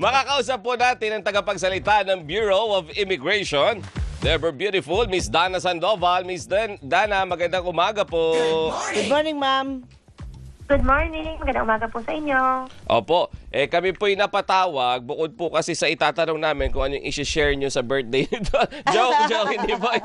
Makakausap po natin ang tagapagsalita ng Bureau of Immigration. Never beautiful, Miss Dana Sandoval. Miss Dana, magandang umaga po. Good morning, ma'am. Good morning. Magandang umaga po sa inyo. Opo, kami po'y napatawag bukod po kasi sa itatanong namin kung ano yung isi-share nyo sa birthday nito. joke, hindi ba?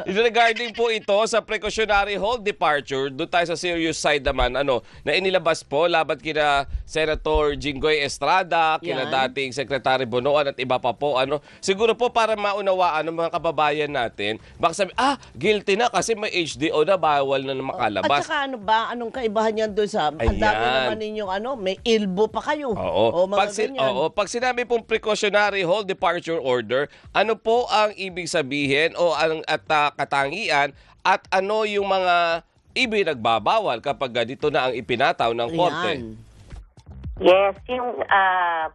Regarding po ito sa precautionary hold departure, doon tayo sa serious side naman, na inilabas po laban kina Senator Jinggoy Estrada, kina dating Secretary Bonoan at iba pa po. Siguro po para maunawaan ng mga kababayan natin, baka sabi, guilty na kasi may HDO na, bawal na makalabas. At saka anong kaibahan yan doon sa, ang dami naman ninyong may ilbo pa kayo. Oo. Mga ganyan. Pag sinabi pong precautionary hold departure order, ano po ang ibig sabihin at katangian at ano yung mga ibinagbabawal kapag dito na ang ipinataw ng korte? Ayan. Yes, yung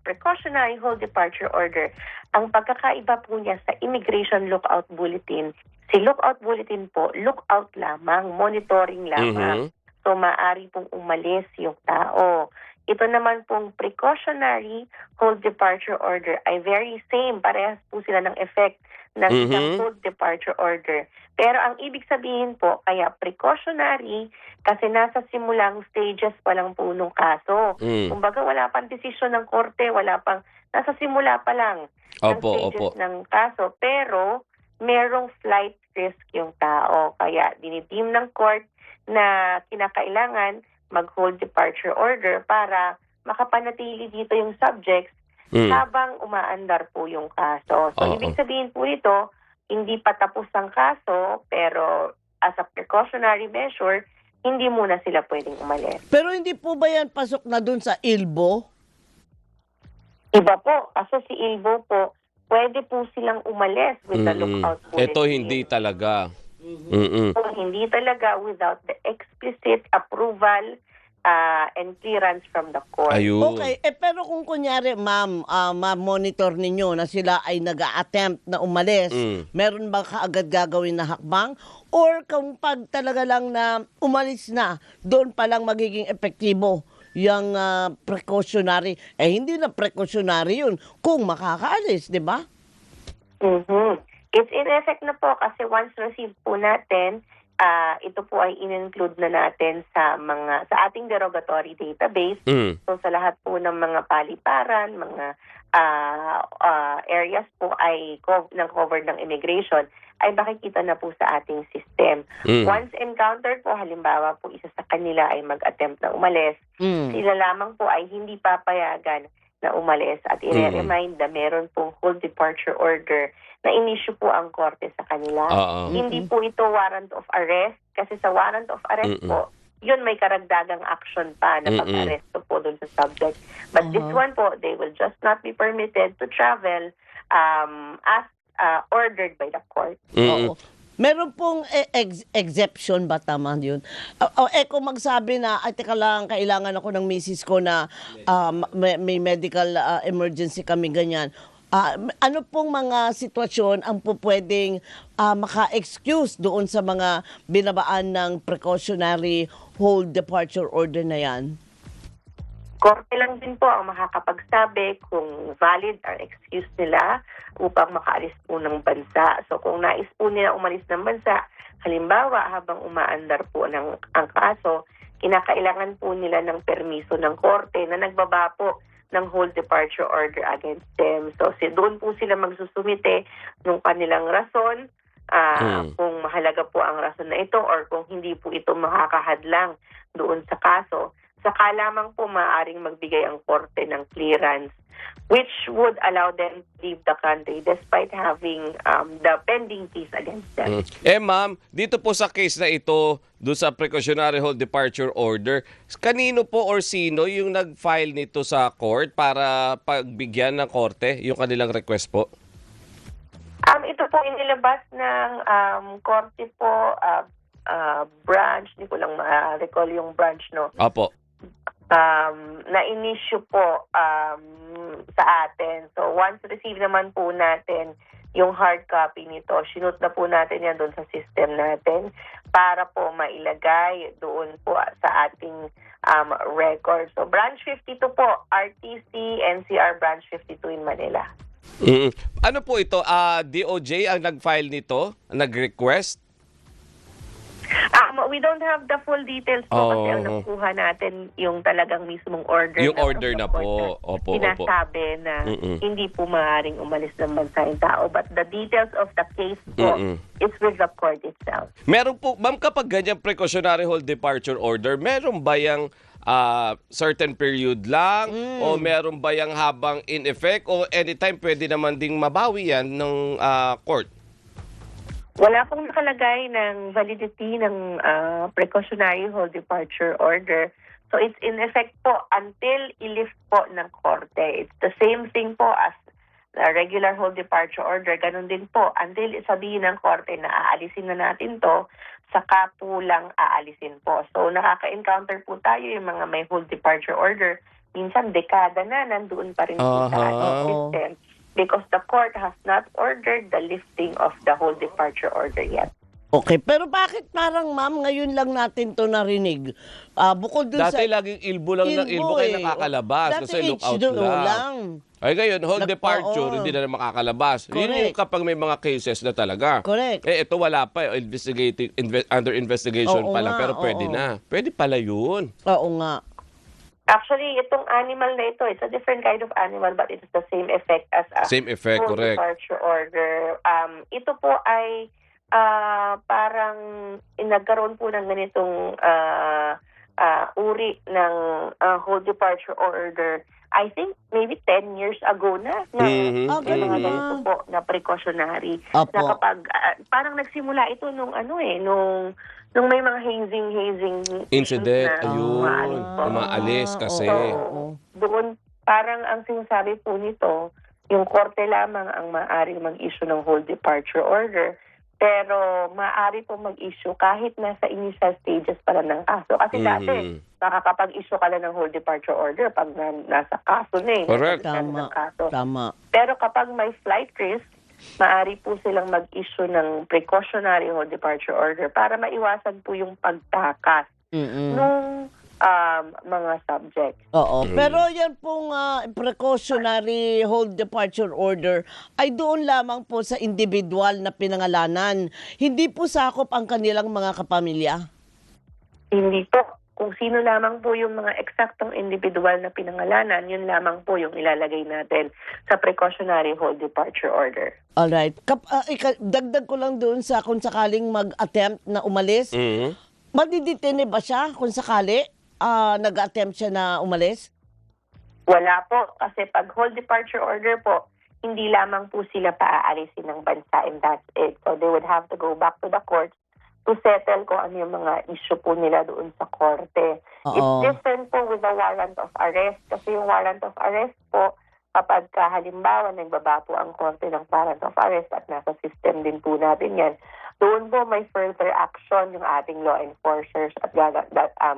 precautionary hold departure order, ang pagkakaiba po niya sa Immigration Lookout Bulletin, si Lookout Bulletin po, lookout lamang, monitoring lamang. So, maaari pong umalis yung tao. Ito naman pong precautionary hold departure order ay very same. Parehas po sila ng effect ng isang hold departure order. Pero ang ibig sabihin po, kaya precautionary kasi nasa simulang stages pa lang po nung kaso. Kumbaga wala pang desisyon ng korte, nasa simula pa lang ng stages ng kaso. Pero merong flight risk yung tao. Kaya dinidim ng court na kinakailangan mag-hold departure order para makapanatili dito yung subjects habang umaandar po yung kaso. So, ibig sabihin po nito, hindi pa tapos ang kaso, pero as a precautionary measure, hindi muna sila pwedeng umalis. Pero hindi po ba yan pasok na dun sa ilbo? Iba po, kasi si Ilbo po, pwede po silang umalis with the lookout bulletin. Ito hindi talaga. So, hindi talaga without the explicit approval and clearance from the court. Ayun. Okay, pero kung kunyari, ma'am, ma-monitor ninyo na sila ay nag-a-attempt na umalis, meron ba kaagad gagawin na hakbang? Or kung pag talaga lang na umalis na, doon pa lang magiging epektibo yung precautionary? Hindi na precautionary yun kung makakaalis, di ba? It's in effect na po kasi once received po natin, ito po ay in-include na natin sa ating derogatory database. So sa lahat po ng mga paliparan, mga areas po ay covered ng immigration, ay makikita na po sa ating system. Once encountered po, halimbawa po isa sa kanila ay mag-attempt na umalis, sila lamang po ay hindi papayagan na umalis at i-remind na meron pong hold departure order na in-issue po ang korte sa kanila. Hindi po ito warrant of arrest kasi sa warrant of arrest po, yun may karagdagang action pa na pag-arresto po dun sa subject. But this one po, they will just not be permitted to travel as ordered by the court. Oo. Meron pong exception ba, tama yun? Kung magsabi na, teka lang, kailangan ako ng misis ko na may medical emergency kami, ganyan. Ano pong mga sitwasyon ang pwedeng maka-excuse doon sa mga binabaan ng precautionary hold departure order na yan? Korte lang din po ang makakapagsabi kung valid ang excuse nila upang makaalis po ng bansa. So kung nais po nila umalis ng bansa, halimbawa habang umaandar po ang kaso, kinakailangan po nila ng permiso ng korte na nagbaba po ng hold departure order against them. So doon po sila magsusumite ng kanilang rason, kung mahalaga po ang rason na ito or kung hindi po ito makakahadlang doon sa kaso. Saka lamang po maaaring magbigay ang korte ng clearance which would allow them to leave the country despite having the pending case against them. Ma'am, dito po sa case na ito, doon sa precautionary hold departure order, kanino po or sino yung nag-file nito sa court para pagbigyan ng korte yung kanilang request po? Ito po inilabas ng korte po, branch, hindi ko lang ma-recall yung branch, no? Apo. Na in-issue po sa atin. So once receive naman po natin yung hard copy nito, sinut na po natin yan doon sa system natin para po mailagay doon po sa ating record. So Branch 52 po, RTC NCR Branch 52 in Manila. Ano po ito? DOJ ang nag-file nito? Nag-request? We don't have the full details po kasi ang nakuha natin yung talagang mismong order. Yung order na po. Opo, sinasabi na hindi po maaaring umalis ng bansa yung tao. But the details of the case po is with the court itself. Meron po, ma'am, kapag ganyan precautionary hold departure order, meron ba yung certain period lang? O meron ba yung habang in effect? O anytime pwede naman ding mabawi yan ng court? Wala pong nakalagay ng validity ng precautionary hold departure order. So it's in effect po until i-lift po ng korte. It's the same thing po as the regular hold departure order. Ganun din po until sabihin ng korte na aalisin na natin to, saka po lang aalisin po. So nakaka-encounter po tayo yung mga may hold departure order. Minsan dekada na nandoon pa rin po sa ating system. Because the court has not ordered the lifting of the whole departure order yet. Okay, pero bakit parang ma'am, ngayon lang natin to narinig? Bukod dun Dati sa... laging ilbo lang ng ilbo kayo nakakalabas kasi lookout lang. Ay ngayon, hold departure, hindi na makakalabas. Yun yung kapag may mga cases na talaga. Correct. Ito wala pa, under investigation pa lang, pero pwede na. Pwede pala yun. Oo nga. Actually, itong animal na ito, it's a different kind of animal but it is the same effect as a Same effect, whole correct. departure order. Ito po ay parang nagkaroon po ng ganitong uri ng whole departure order. I think maybe 10 years ago na mga ganito po na precautionary. Opo. Na kapag parang nagsimula ito nung nung may mga hazing Incident, na ayun. Umaalis kasi. So, doon parang ang sinasabi po nito, yung korte lamang ang maaari mag-issue ng whole departure order. Pero maaari po mag-issue kahit nasa initial stages pa lang ng kaso. Kasi dati, makakapag-issue ka lang ng whole departure order pag nasa kaso na eh. Correct. Tama. Pero kapag may flight risk, maaari po silang mag-issue ng precautionary hold departure order para maiwasan po yung pagtakas ng mga subjects. Oo. Pero yan pong precautionary hold departure order ay doon lamang po sa individual na pinangalanan. Hindi po sakop ang kanilang mga kapamilya. Hindi po. Kung sino lamang po yung mga eksaktong individual na pinangalanan, yun lamang po yung ilalagay natin sa precautionary hold departure order. Alright. Dagdag ko lang doon sa kung sakaling mag-attempt na umalis. Madidetene ba siya kung sakali nag-attempt siya na umalis? Wala po. Kasi pag hold departure order po, hindi lamang po sila paaalisin ng bansa and that's it. So they would have to go back to the courts to settle kung ano yung mga issue po nila doon sa korte. It's different po with the warrant of arrest. Kasi yung warrant of arrest po, kapag halimbawa nagbaba po ang korte ng warrant of arrest at nasa system din po natin yan, doon po may further action yung ating law enforcers at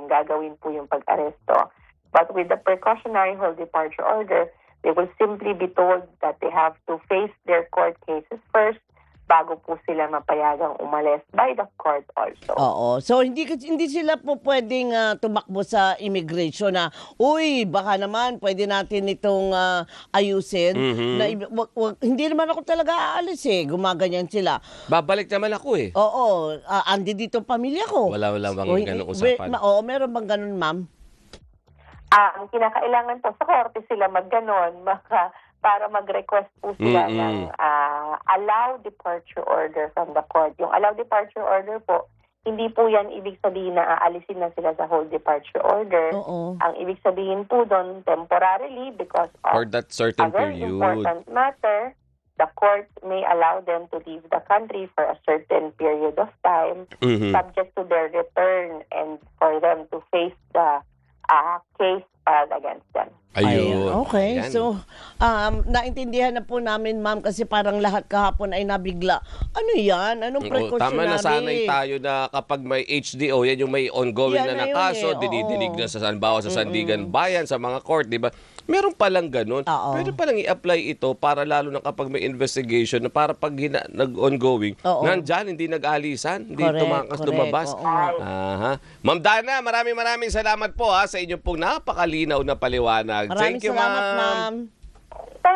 gagawin po yung pag-aresto. But with the precautionary hold departure order, they will simply be told that they have to face their court cases first bago po sila mapayagang umalis by the court also. Oo. So hindi sila po pwedeng tumakbo sa immigration na, uy, baka naman pwede natin itong ayusin. Na, hindi naman ako talaga aalis eh. Gumaganyan sila. Babalik naman ako eh. Oo. Andi dito ang pamilya ko. Wala bang ganun usapan? Oo, meron bang ganun, ma'am? Ang kinakailangan po sa korte sila magganon, para mag-request po sila ng allow departure order from the court. Yung allow departure order po, hindi po yan ibig sabihin na aalisin na sila sa whole departure order. Ang ibig sabihin po doon, temporarily, because of for that certain a very period. important matter, the court may allow them to leave the country for a certain period of time, subject to their return and for them to face the case filed against them. Ayun. Okay. Ayan. So, naintindihan na po namin, ma'am, kasi parang lahat kahapon ay nabigla. Ano yan? Anong precautionary? Tama na, sanay tayo na kapag may HDO, yan yung may ongoing Yan na na yun kaso, eh, dinidinig na sa Sanbawa, sa Sandigan Bayan, sa mga court, di ba? meron palang ganun. Oo. Pwede palang i-apply ito para lalo na kapag may investigation na para pag nag-ongoing, Oo. nandyan, hindi nag-alisan, hindi Correct, tumakas, correct. lumabas. Oo nga. Aha. Ma'am Dana, maraming salamat po sa inyong pong napakalinaw na paliwanag. Maraming Thank you, salamat, ma'am. ma'am.